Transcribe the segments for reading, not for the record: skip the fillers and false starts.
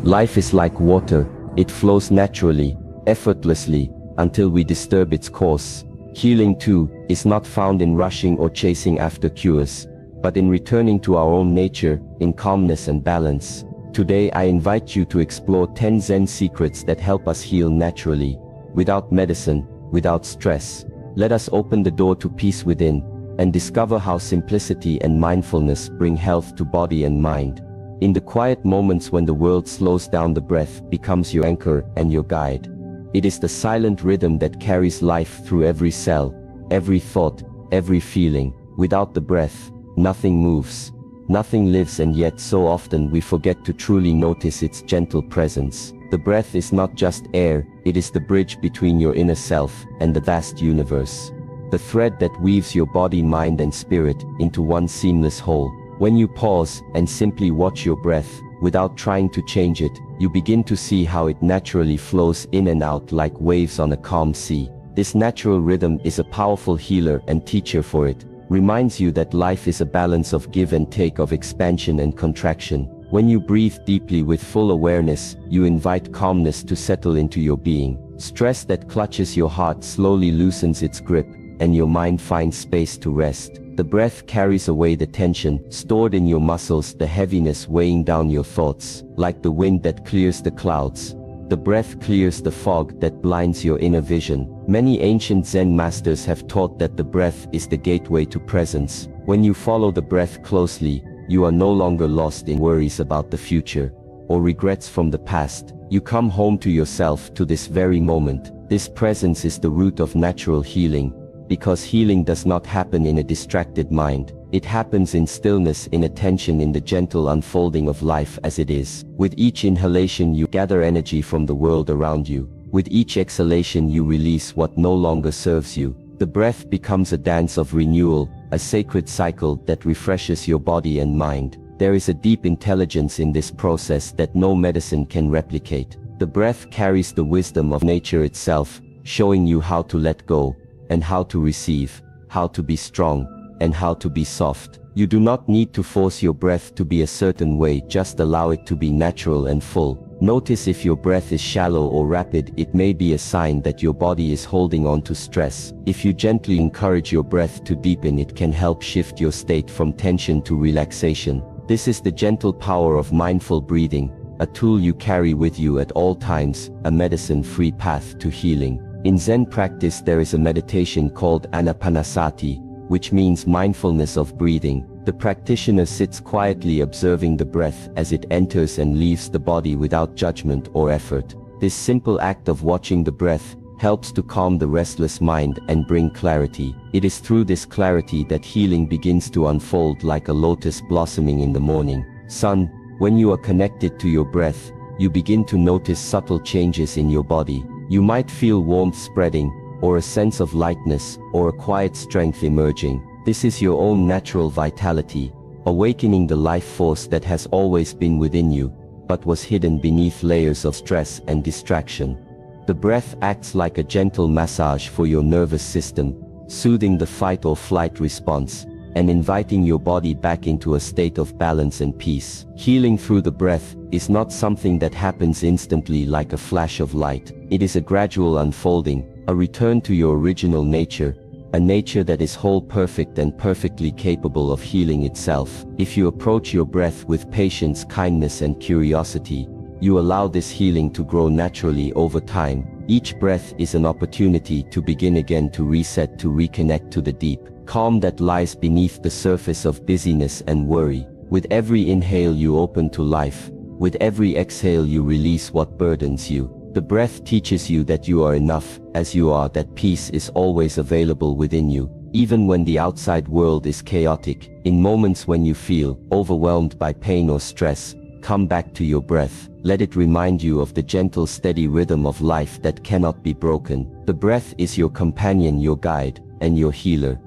Life is like water, it flows naturally, effortlessly, until we disturb its course. Healing too, is not found in rushing or chasing after cures, but in returning to our own nature, in calmness and balance. Today I invite you to explore 10 Zen secrets that help us heal naturally, without medicine, without stress. Let us open the door to peace within, and discover how simplicity and mindfulness bring health to body and mind. In the quiet moments when the world slows down, the breath becomes your anchor and your guide. It is the silent rhythm that carries life through every cell, every thought, every feeling. Without the breath, nothing moves, nothing lives, and yet so often we forget to truly notice its gentle presence. The breath is not just air, it is the bridge between your inner self and the vast universe. The thread that weaves your body, mind and spirit into one seamless whole. When you pause and simply watch your breath, without trying to change it, you begin to see how it naturally flows in and out like waves on a calm sea. This natural rhythm is a powerful healer and teacher, for it reminds you that life is a balance of give and take, of expansion and contraction. When you breathe deeply with full awareness, you invite calmness to settle into your being. Stress that clutches your heart slowly loosens its grip, and your mind finds space to rest. The breath carries away the tension stored in your muscles, the heaviness weighing down your thoughts. Like the wind that clears the clouds, the breath clears the fog that blinds your inner vision. Many ancient Zen masters have taught that the breath is the gateway to presence. When you follow the breath closely, you are no longer lost in worries about the future or regrets from the past. You come home to yourself, to this very moment. This presence is the root of natural healing, because healing does not happen in a distracted mind. It happens in stillness, in attention, in the gentle unfolding of life as it is. With each inhalation you gather energy from the world around you. With each exhalation you release what no longer serves you. The breath becomes a dance of renewal, a sacred cycle that refreshes your body and mind. There is a deep intelligence in this process that no medicine can replicate. The breath carries the wisdom of nature itself, showing you how to let go, and how to receive, how to be strong, and how to be soft. You do not need to force your breath to be a certain way, just allow it to be natural and full. Notice if your breath is shallow or rapid, it may be a sign that your body is holding on to stress. If you gently encourage your breath to deepen, it can help shift your state from tension to relaxation. This is the gentle power of mindful breathing, a tool you carry with you at all times, a medicine-free path to healing. In Zen practice there is a meditation called anapanasati, which means mindfulness of breathing. The practitioner sits quietly observing the breath as it enters and leaves the body without judgment or effort. This simple act of watching the breath helps to calm the restless mind and bring clarity. It is through this clarity that healing begins to unfold, like a lotus blossoming in the morning sun. When you are connected to your breath, you begin to notice subtle changes in your body. You might feel warmth spreading, or a sense of lightness, or a quiet strength emerging. This is your own natural vitality, awakening the life force that has always been within you, but was hidden beneath layers of stress and distraction. The breath acts like a gentle massage for your nervous system, soothing the fight or flight response, and inviting your body back into a state of balance and peace. Healing through the breath is not something that happens instantly like a flash of light. It is a gradual unfolding, a return to your original nature, a nature that is whole, perfect and perfectly capable of healing itself. If you approach your breath with patience, kindness and curiosity, you allow this healing to grow naturally over time. Each breath is an opportunity to begin again, to reset, to reconnect to the deep calm that lies beneath the surface of busyness and worry. With every inhale you open to life. With every exhale you release what burdens you. The breath teaches you that you are enough as you are, that peace is always available within you, even when the outside world is chaotic. In moments when you feel overwhelmed by pain or stress, come back to your breath. Let it remind you of the gentle, steady rhythm of life that cannot be broken. The breath is your companion, your guide, and your healer.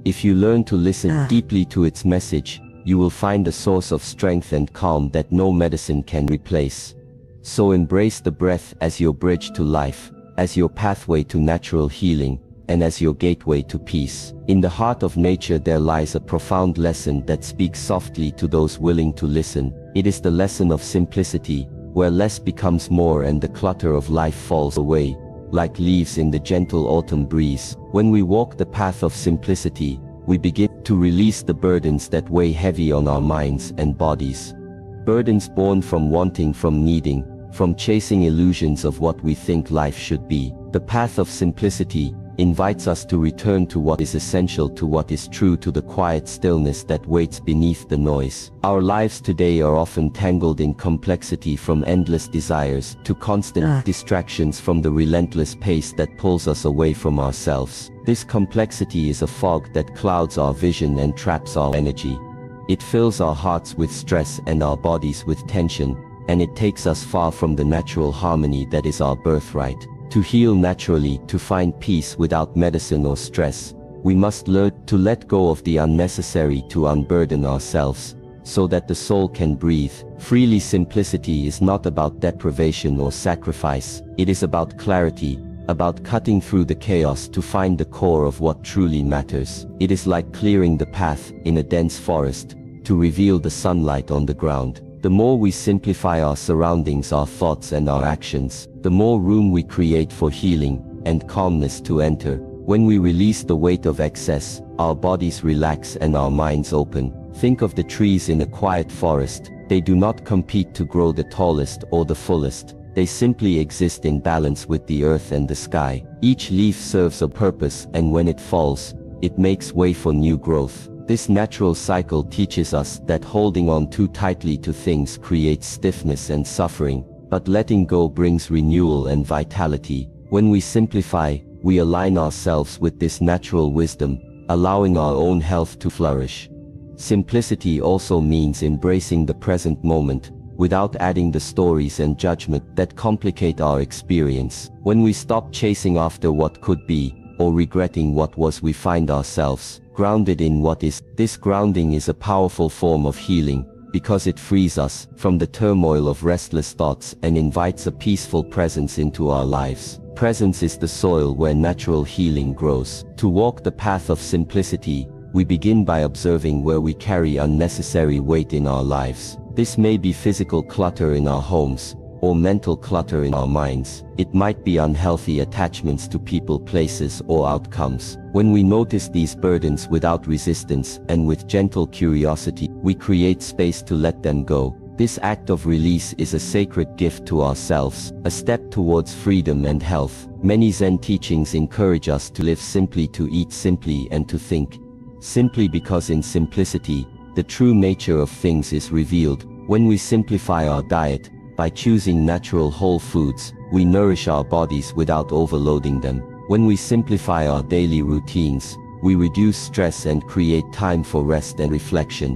If you learn to listen deeply to its message, you will find a source of strength and calm that no medicine can replace. So embrace the breath as your bridge to life, as your pathway to natural healing, and as your gateway to peace. In the heart of nature there lies a profound lesson that speaks softly to those willing to listen. It is the lesson of simplicity, where less becomes more and the clutter of life falls away, like leaves in the gentle autumn breeze. When we walk the path of simplicity, we begin to release the burdens that weigh heavy on our minds and bodies. Burdens born from wanting, from needing, from chasing illusions of what we think life should be. The path of simplicity invites us to return to what is essential, to what is true, to the quiet stillness that waits beneath the noise. Our lives today are often tangled in complexity, from endless desires to constant distractions, from the relentless pace that pulls us away from ourselves. This complexity is a fog that clouds our vision and traps our energy. It fills our hearts with stress and our bodies with tension, and it takes us far from the natural harmony that is our birthright. To heal naturally, to find peace without medicine or stress, we must learn to let go of the unnecessary, to unburden ourselves, so that the soul can breathe freely. Simplicity is not about deprivation or sacrifice, it is about clarity, about cutting through the chaos to find the core of what truly matters. It is like clearing the path in a dense forest, to reveal the sunlight on the ground. The more we simplify our surroundings, our thoughts and our actions, the more room we create for healing and calmness to enter. When we release the weight of excess, our bodies relax and our minds open. Think of the trees in a quiet forest. They do not compete to grow the tallest or the fullest. They simply exist in balance with the earth and the sky. Each leaf serves a purpose, and when it falls, it makes way for new growth. This natural cycle teaches us that holding on too tightly to things creates stiffness and suffering, but letting go brings renewal and vitality. When we simplify, we align ourselves with this natural wisdom, allowing our own health to flourish. Simplicity also means embracing the present moment, without adding the stories and judgment that complicate our experience. When we stop chasing after what could be, or regretting what was, we find ourselves grounded in what is. This grounding is a powerful form of healing, because it frees us from the turmoil of restless thoughts and invites a peaceful presence into our lives. Presence is the soil where natural healing grows. To walk the path of simplicity, we begin by observing where we carry unnecessary weight in our lives. This may be physical clutter in our homes, or mental clutter in our minds. It might be unhealthy attachments to people, places, or outcomes. When we notice these burdens without resistance and with gentle curiosity, we create space to let them go. This act of release is a sacred gift to ourselves, a step towards freedom and health. Many Zen teachings encourage us to live simply, to eat simply, and to think simply, because in simplicity, the true nature of things is revealed. When we simplify our diet, by choosing natural whole foods, we nourish our bodies without overloading them. When we simplify our daily routines, we reduce stress and create time for rest and reflection.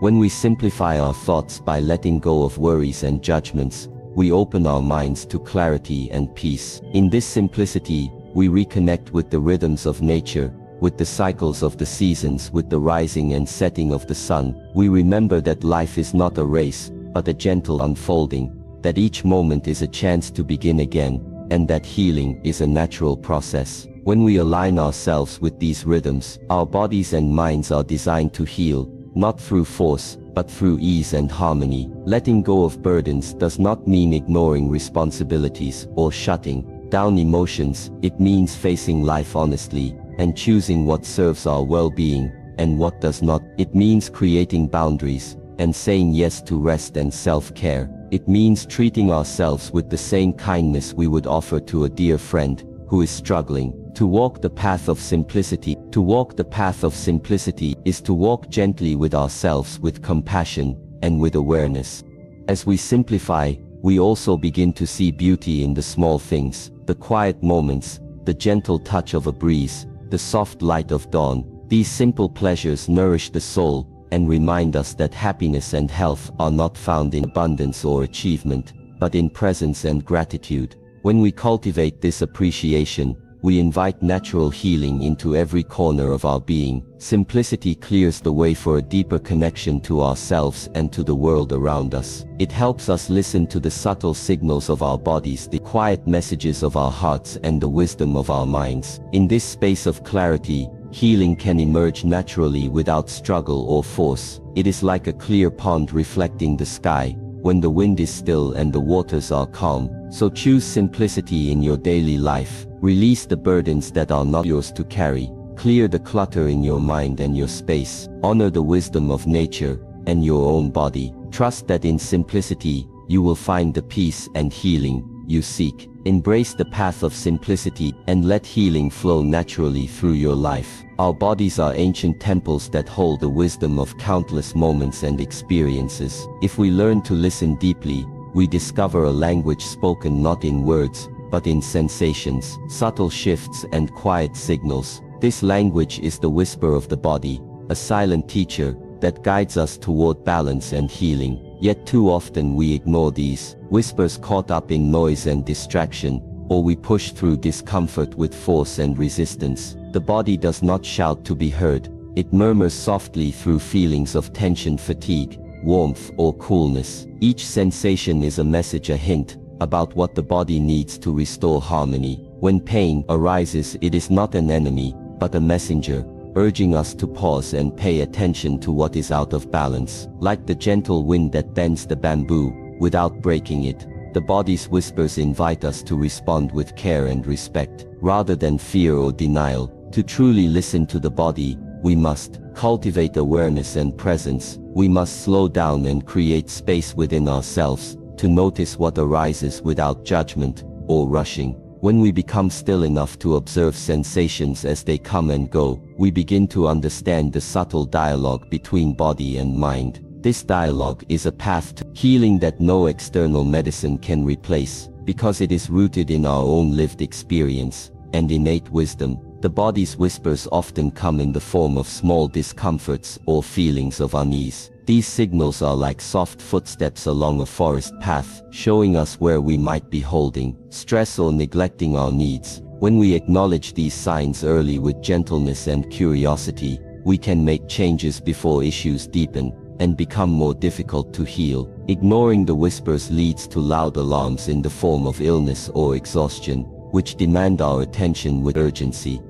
When we simplify our thoughts by letting go of worries and judgments, we open our minds to clarity and peace. In this simplicity, we reconnect with the rhythms of nature, with the cycles of the seasons, with the rising and setting of the sun. We remember that life is not a race, but a gentle unfolding, that each moment is a chance to begin again, and that healing is a natural process. When we align ourselves with these rhythms, our bodies and minds are designed to heal, not through force, but through ease and harmony. Letting go of burdens does not mean ignoring responsibilities or shutting down emotions. It means facing life honestly and choosing what serves our well-being and what does not. It means creating boundaries and saying yes to rest and self-care. It means treating ourselves with the same kindness we would offer to a dear friend who is struggling. To walk the path of simplicity. To walk the path of simplicity is to walk gently with ourselves, with compassion, and with awareness. As we simplify, we also begin to see beauty in the small things, the quiet moments, the gentle touch of a breeze, the soft light of dawn. These simple pleasures nourish the soul and remind us that happiness and health are not found in abundance or achievement, but in presence and gratitude. When we cultivate this appreciation, we invite natural healing into every corner of our being. Simplicity clears the way for a deeper connection to ourselves and to the world around us. It helps us listen to the subtle signals of our bodies, the quiet messages of our hearts, and the wisdom of our minds. In this space of clarity, healing can emerge naturally without struggle or force. It is like a clear pond reflecting the sky, when the wind is still and the waters are calm. So choose simplicity in your daily life. Release the burdens that are not yours to carry. Clear the clutter in your mind and your space. Honor the wisdom of nature and your own body. Trust that in simplicity, you will find the peace and healing you seek. Embrace the path of simplicity and let healing flow naturally through your life. Our bodies are ancient temples that hold the wisdom of countless moments and experiences. If we learn to listen deeply, we discover a language spoken not in words, but in sensations, subtle shifts and quiet signals. This language is the whisper of the body, a silent teacher that guides us toward balance and healing. Yet too often we ignore these whispers, caught up in noise and distraction, or we push through discomfort with force and resistance. The body does not shout to be heard. It murmurs softly through feelings of tension, fatigue, warmth, or coolness. Each sensation is a message, a hint about what the body needs to restore harmony. When pain arises, it is not an enemy, but a messenger, urging us to pause and pay attention to what is out of balance. Like the gentle wind that bends the bamboo without breaking it, the body's whispers invite us to respond with care and respect, rather than fear or denial. To truly listen to the body, we must cultivate awareness and presence. We must slow down and create space within ourselves to notice what arises without judgment or rushing. When we become still enough to observe sensations as they come and go, we begin to understand the subtle dialogue between body and mind. This dialogue is a path to healing that no external medicine can replace, because it is rooted in our own lived experience and innate wisdom. The body's whispers often come in the form of small discomforts or feelings of unease. These signals are like soft footsteps along a forest path, showing us where we might be holding stress or neglecting our needs. When we acknowledge these signs early with gentleness and curiosity, we can make changes before issues deepen and become more difficult to heal. Ignoring the whispers leads to loud alarms in the form of illness or exhaustion, which demand our attention with urgency.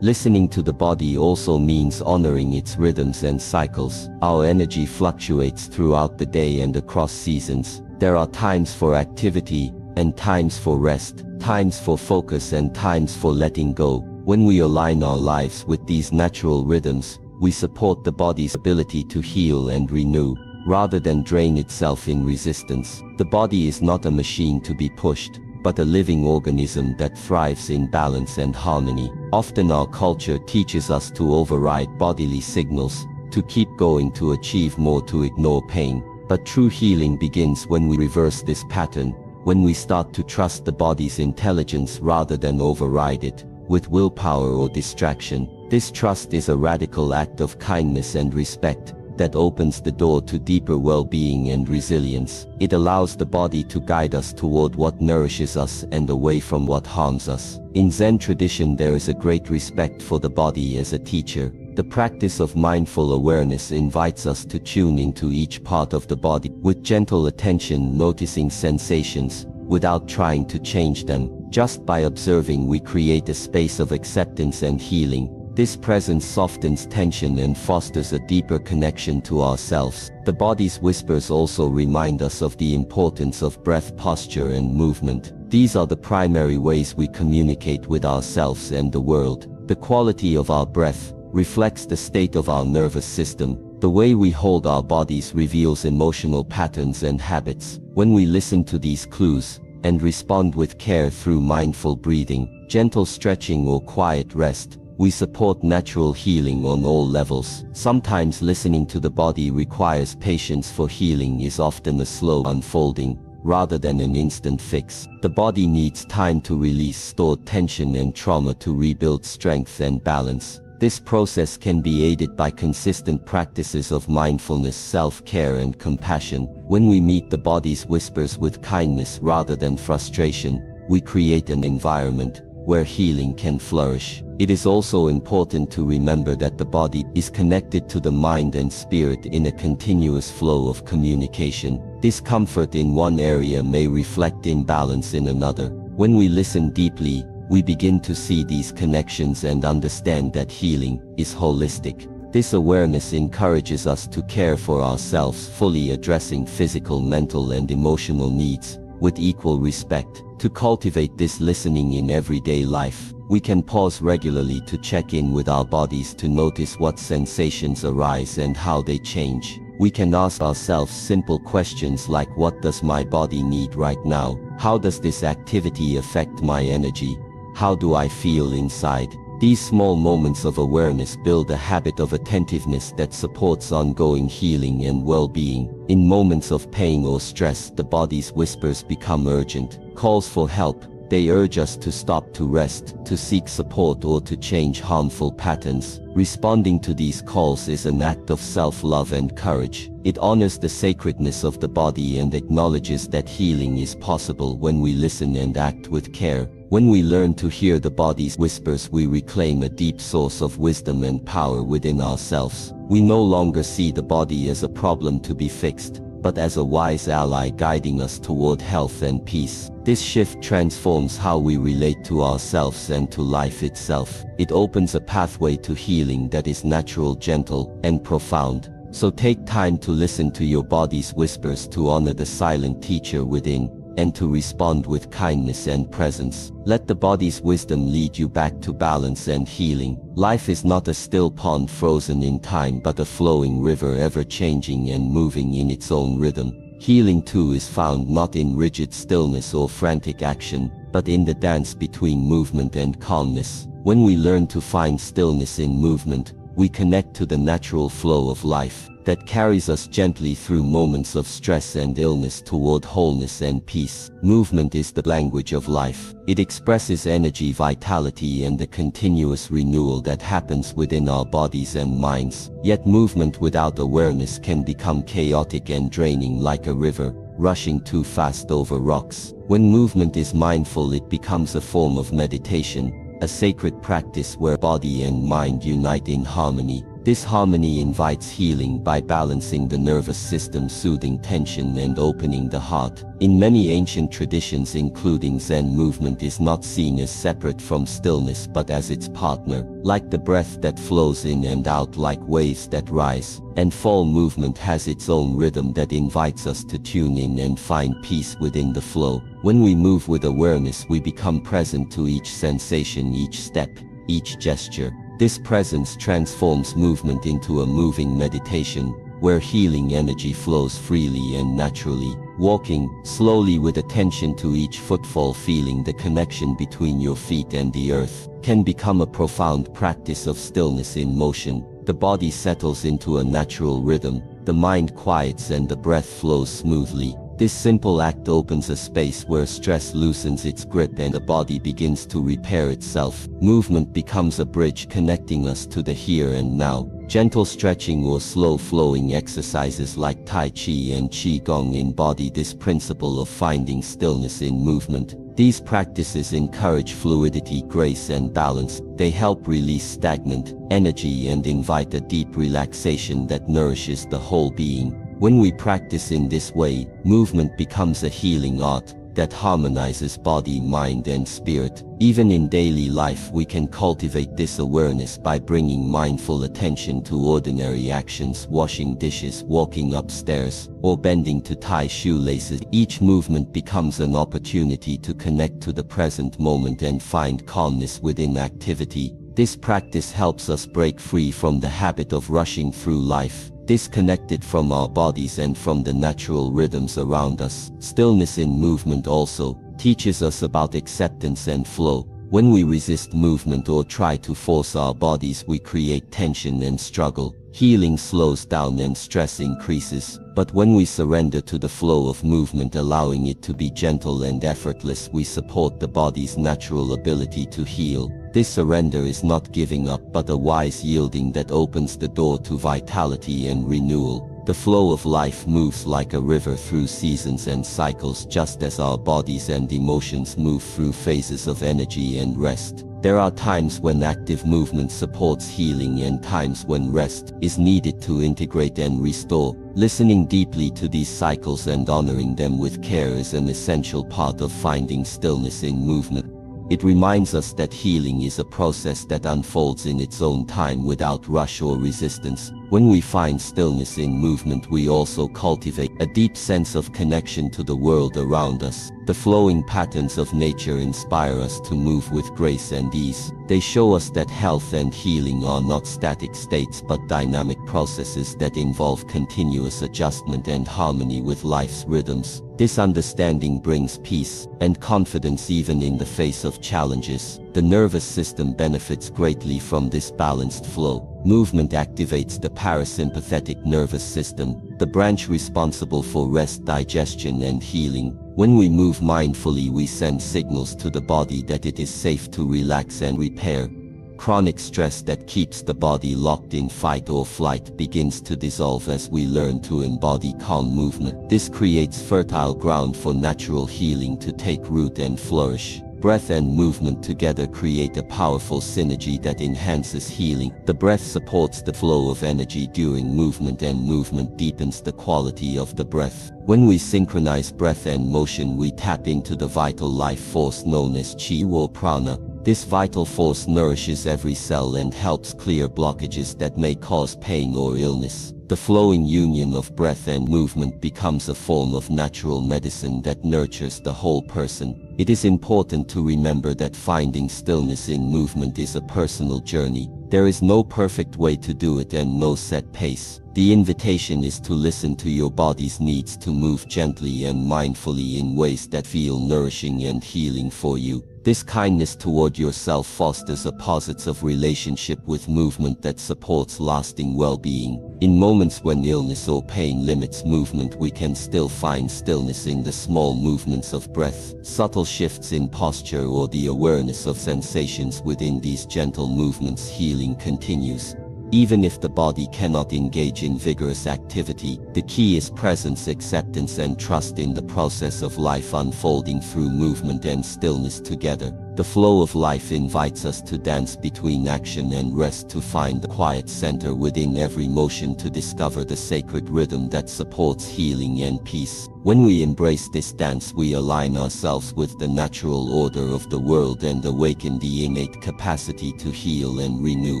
Listening to the body also means honoring its rhythms and cycles. Our energy fluctuates throughout the day and across seasons. There are times for activity and times for rest, times for focus and times for letting go. When we align our lives with these natural rhythms, we support the body's ability to heal and renew, rather than drain itself in resistance. The body is not a machine to be pushed, but a living organism that thrives in balance and harmony. Often our culture teaches us to override bodily signals, to keep going, to achieve more, to ignore pain. But true healing begins when we reverse this pattern, when we start to trust the body's intelligence rather than override it with willpower or distraction. This trust is a radical act of kindness and respect that opens the door to deeper well-being and resilience. It allows the body to guide us toward what nourishes us and away from what harms us. In Zen tradition, there is a great respect for the body as a teacher. The practice of mindful awareness invites us to tune into each part of the body with gentle attention, noticing sensations without trying to change them. Just by observing, we create a space of acceptance and healing. This presence softens tension and fosters a deeper connection to ourselves. The body's whispers also remind us of the importance of breath, posture, and movement. These are the primary ways we communicate with ourselves and the world. The quality of our breath reflects the state of our nervous system. The way we hold our bodies reveals emotional patterns and habits. When we listen to these clues and respond with care through mindful breathing, gentle stretching, or quiet rest, we support natural healing on all levels. Sometimes listening to the body requires patience, for healing is often a slow unfolding rather than an instant fix. The body needs time to release stored tension and trauma, to rebuild strength and balance. This process can be aided by consistent practices of mindfulness, self-care, and compassion. When we meet the body's whispers with kindness rather than frustration, we create an environment where healing can flourish. It is also important to remember that the body is connected to the mind and spirit in a continuous flow of communication. Discomfort in one area may reflect imbalance in another. When we listen deeply, we begin to see these connections and understand that healing is holistic. This awareness encourages us to care for ourselves, fully addressing physical, mental, and emotional needs with equal respect. To cultivate this listening in everyday life, we can pause regularly to check in with our bodies, to notice what sensations arise and how they change. We can ask ourselves simple questions like, what does my body need right now? How does this activity affect my energy? How do I feel inside? These small moments of awareness build a habit of attentiveness that supports ongoing healing and well-being. In moments of pain or stress, the body's whispers become urgent calls for help. They urge us to stop, to rest, to seek support, or to change harmful patterns. Responding to these calls is an act of self-love and courage. It honors the sacredness of the body and acknowledges that healing is possible when we listen and act with care. When we learn to hear the body's whispers, we reclaim a deep source of wisdom and power within ourselves. We no longer see the body as a problem to be fixed, but as a wise ally guiding us toward health and peace. This shift transforms how we relate to ourselves and to life itself. It opens a pathway to healing that is natural, gentle, and profound. So take time to listen to your body's whispers, to honor the silent teacher within, and to respond with kindness and presence. Let the body's wisdom lead you back to balance and healing. Life is not a still pond frozen in time, but a flowing river, ever changing and moving in its own rhythm. Healing too is found not in rigid stillness or frantic action, but in the dance between movement and calmness. When we learn to find stillness in movement, we connect to the natural flow of life that carries us gently through moments of stress and illness toward wholeness and peace. Movement is the language of life. It expresses energy, vitality, and the continuous renewal that happens within our bodies and minds. Yet movement without awareness can become chaotic and draining, like a river rushing too fast over rocks. When movement is mindful, it becomes a form of meditation, a sacred practice where body and mind unite in harmony. This harmony invites healing by balancing the nervous system, soothing tension, and opening the heart. In many ancient traditions, including Zen, movement is not seen as separate from stillness but as its partner. Like the breath that flows in and out, like waves that rise and fall, movement has its own rhythm that invites us to tune in and find peace within the flow. When we move with awareness, we become present to each sensation, each step, each gesture. This presence transforms movement into a moving meditation, where healing energy flows freely and naturally. Walking slowly with attention to each footfall, feeling the connection between your feet and the earth, can become a profound practice of stillness in motion. The body settles into a natural rhythm, the mind quiets, and the breath flows smoothly. This simple act opens a space where stress loosens its grip and the body begins to repair itself. Movement becomes a bridge connecting us to the here and now. Gentle stretching or slow-flowing exercises like Tai Chi and Qigong embody this principle of finding stillness in movement. These practices encourage fluidity, grace, and balance. They help release stagnant energy and invite a deep relaxation that nourishes the whole being. When we practice in this way, movement becomes a healing art that harmonizes body, mind, and spirit. Even in daily life, we can cultivate this awareness by bringing mindful attention to ordinary actions, washing dishes, walking upstairs, or bending to tie shoelaces. Each movement becomes an opportunity to connect to the present moment and find calmness within activity. This practice helps us break free from the habit of rushing through life, disconnected from our bodies and from the natural rhythms around us. Stillness in movement also teaches us about acceptance and flow. When we resist movement or try to force our bodies, we create tension and struggle. Healing slows down and stress increases. But when we surrender to the flow of movement, allowing it to be gentle and effortless, we support the body's natural ability to heal. This surrender is not giving up, but a wise yielding that opens the door to vitality and renewal. The flow of life moves like a river through seasons and cycles, just as our bodies and emotions move through phases of energy and rest. There are times when active movement supports healing and times when rest is needed to integrate and restore. Listening deeply to these cycles and honoring them with care is an essential part of finding stillness in movement. It reminds us that healing is a process that unfolds in its own time without rush or resistance. When we find stillness in movement, we also cultivate a deep sense of connection to the world around us. The flowing patterns of nature inspire us to move with grace and ease. They show us that health and healing are not static states but dynamic processes that involve continuous adjustment and harmony with life's rhythms. This understanding brings peace and confidence even in the face of challenges. The nervous system benefits greatly from this balanced flow. Movement activates the parasympathetic nervous system, the branch responsible for rest, digestion, and healing. When we move mindfully, we send signals to the body that it is safe to relax and repair. Chronic stress that keeps the body locked in fight or flight begins to dissolve as we learn to embody calm movement. This creates fertile ground for natural healing to take root and flourish. Breath and movement together create a powerful synergy that enhances healing. The breath supports the flow of energy during movement, and movement deepens the quality of the breath. When we synchronize breath and motion, we tap into the vital life force known as Chi or Prana. This vital force nourishes every cell and helps clear blockages that may cause pain or illness. The flowing union of breath and movement becomes a form of natural medicine that nurtures the whole person. It is important to remember that finding stillness in movement is a personal journey. There is no perfect way to do it and no set pace. The invitation is to listen to your body's needs, to move gently and mindfully in ways that feel nourishing and healing for you. This kindness toward yourself fosters a positive relationship with movement that supports lasting well-being. In moments when illness or pain limits movement, we can still find stillness in the small movements of breath, subtle shifts in posture, or the awareness of sensations within these gentle movements. Healing continues. Even if the body cannot engage in vigorous activity, the key is presence, acceptance, and trust in the process of life unfolding through movement and stillness together. The flow of life invites us to dance between action and rest, to find the quiet center within every motion, to discover the sacred rhythm that supports healing and peace. When we embrace this dance, we align ourselves with the natural order of the world and awaken the innate capacity to heal and renew.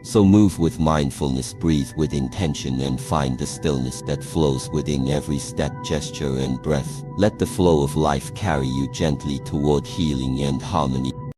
So move with mindfulness, breathe with intention, and find the stillness that flows within every step, gesture, and breath. Let the flow of life carry you gently toward healing and harmony.